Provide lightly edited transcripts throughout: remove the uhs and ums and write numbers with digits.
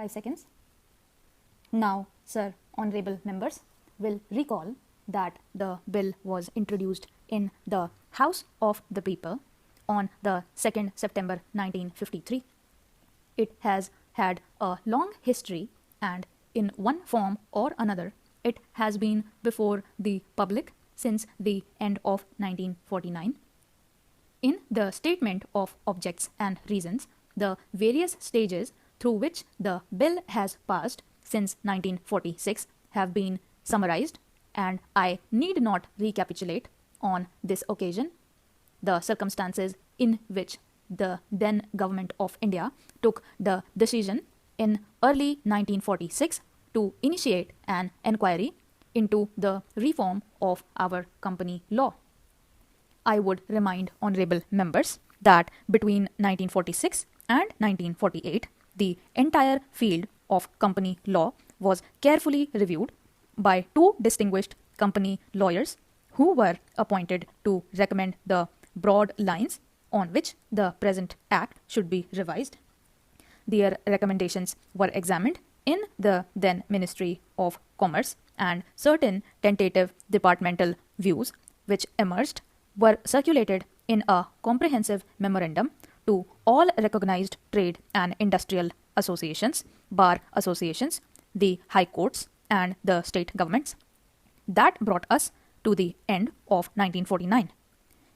5 seconds. Now, sir, honorable members will recall that the bill was introduced in the House of the People on the 2nd September 1953. It has had a long history and in one form or another it has been before the public since the end of 1949. In the statement of objects and reasons, the various stages through which the bill has passed since 1946 have been summarized, and I need not recapitulate on this occasion the circumstances in which the then Government of India took the decision in early 1946 to initiate an enquiry into the reform of our company law. I would remind honorable members that between 1946 and 1948, the entire field of company law was carefully reviewed by two distinguished company lawyers who were appointed to recommend the broad lines on which the present act should be revised. Their recommendations were examined in the then Ministry of Commerce, and certain tentative departmental views which emerged were circulated in a comprehensive memorandum to all recognized trade and industrial associations, bar associations, the high courts, and the state governments. That brought us to the end of 1949.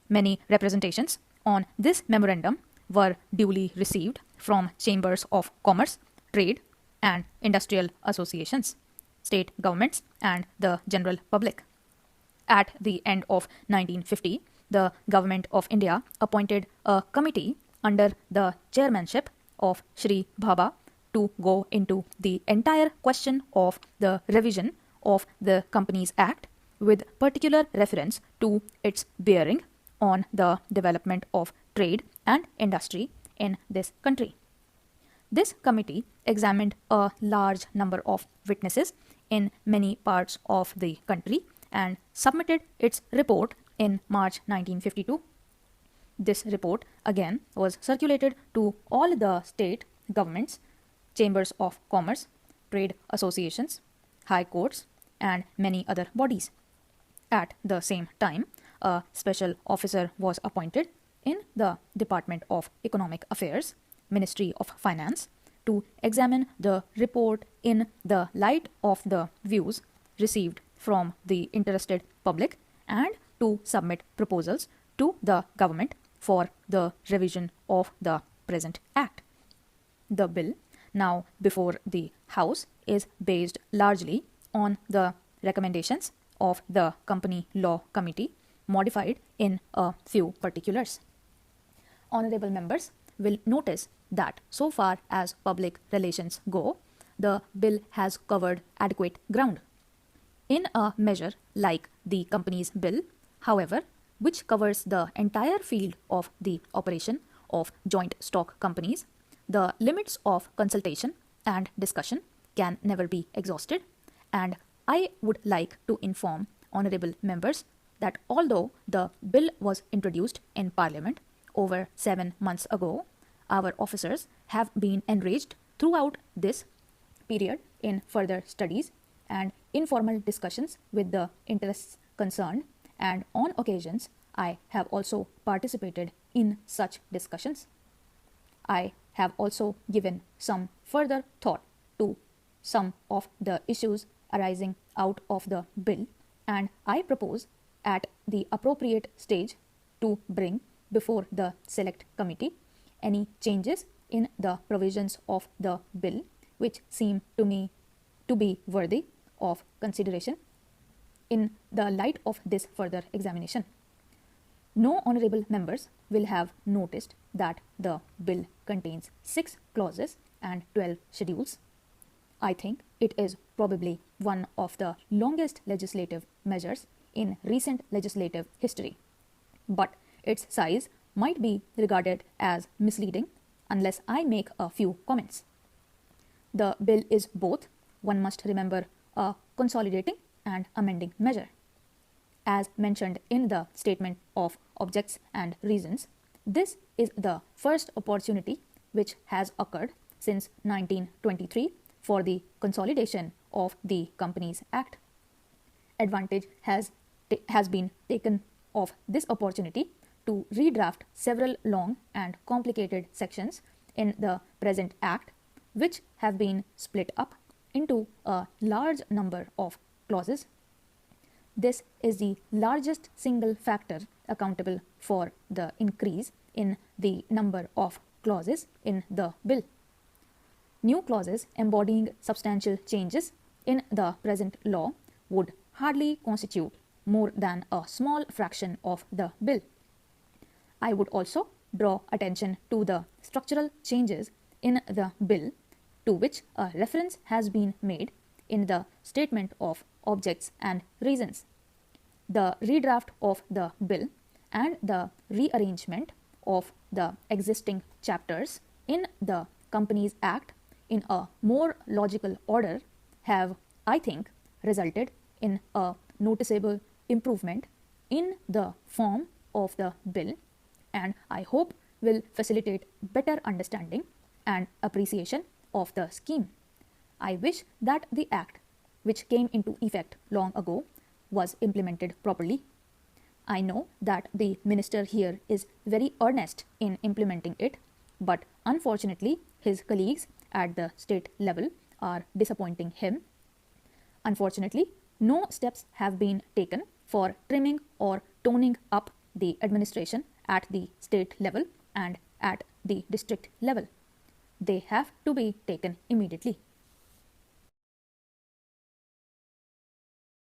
Many representations on this memorandum were duly received from chambers of commerce, trade, and industrial associations, state governments, and the general public. At the end of 1950, the Government of India appointed a committee under the chairmanship of Shri Bhabha to go into the entire question of the revision of the Companies Act with particular reference to its bearing on the development of trade and industry in this country. This committee examined a large number of witnesses in many parts of the country and submitted its report in March 1952. This report again was circulated to all the state governments, chambers of commerce, trade associations, high courts, and many other bodies. At the same time, a special officer was appointed in the Department of Economic Affairs, Ministry of Finance, to examine the report in the light of the views received from the interested public and to submit proposals to the government for the revision of the present act. The bill now before the House is based largely on the recommendations of the Company Law Committee, modified in a few particulars. Honorable members will notice that so far as public relations go, the bill has covered adequate ground. In a measure like the Companies Bill, however, which covers the entire field of the operation of joint stock companies, the limits of consultation and discussion can never be exhausted, and I would like to inform honorable members that although the bill was introduced in Parliament over 7 months ago, our officers have been enraged throughout this period in further studies and informal discussions with the interests concerned, and on occasions I have also participated in such discussions. I have also given some further thought to some of the issues arising out of the bill, and I propose at the appropriate stage to bring before the Select Committee any changes in the provisions of the bill which seem to me to be worthy of consideration in the light of this further examination. No honorable members will have noticed that the bill contains 6 clauses and 12 schedules. I think it is probably one of the longest legislative measures in recent legislative history, but its size might be regarded as misleading unless I make a few comments. The bill is both, one must remember, a consolidating and amending measure. As mentioned in the statement of objects and reasons, this is the first opportunity which has occurred since 1923 for the consolidation of the Companies Act. Advantage has been taken of this opportunity to redraft several long and complicated sections in the present Act, which have been split up into a large number of clauses. This is the largest single factor accountable for the increase in the number of clauses in the bill. New clauses embodying substantial changes in the present law would hardly constitute more than a small fraction of the bill. I would also draw attention to the structural changes in the bill to which a reference has been made in the statement of objects and reasons. The redraft of the bill and the rearrangement of the existing chapters in the Companies Act in a more logical order have, I think, resulted in a noticeable improvement in the form of the bill, and I hope will facilitate better understanding and appreciation of the scheme. I wish that the Act, which came into effect long ago, was implemented properly. I know that the minister here is very earnest in implementing it, but unfortunately his colleagues at the state level are disappointing him. Unfortunately, no steps have been taken for trimming or toning up the administration at the state level and at the district level. They have to be taken immediately.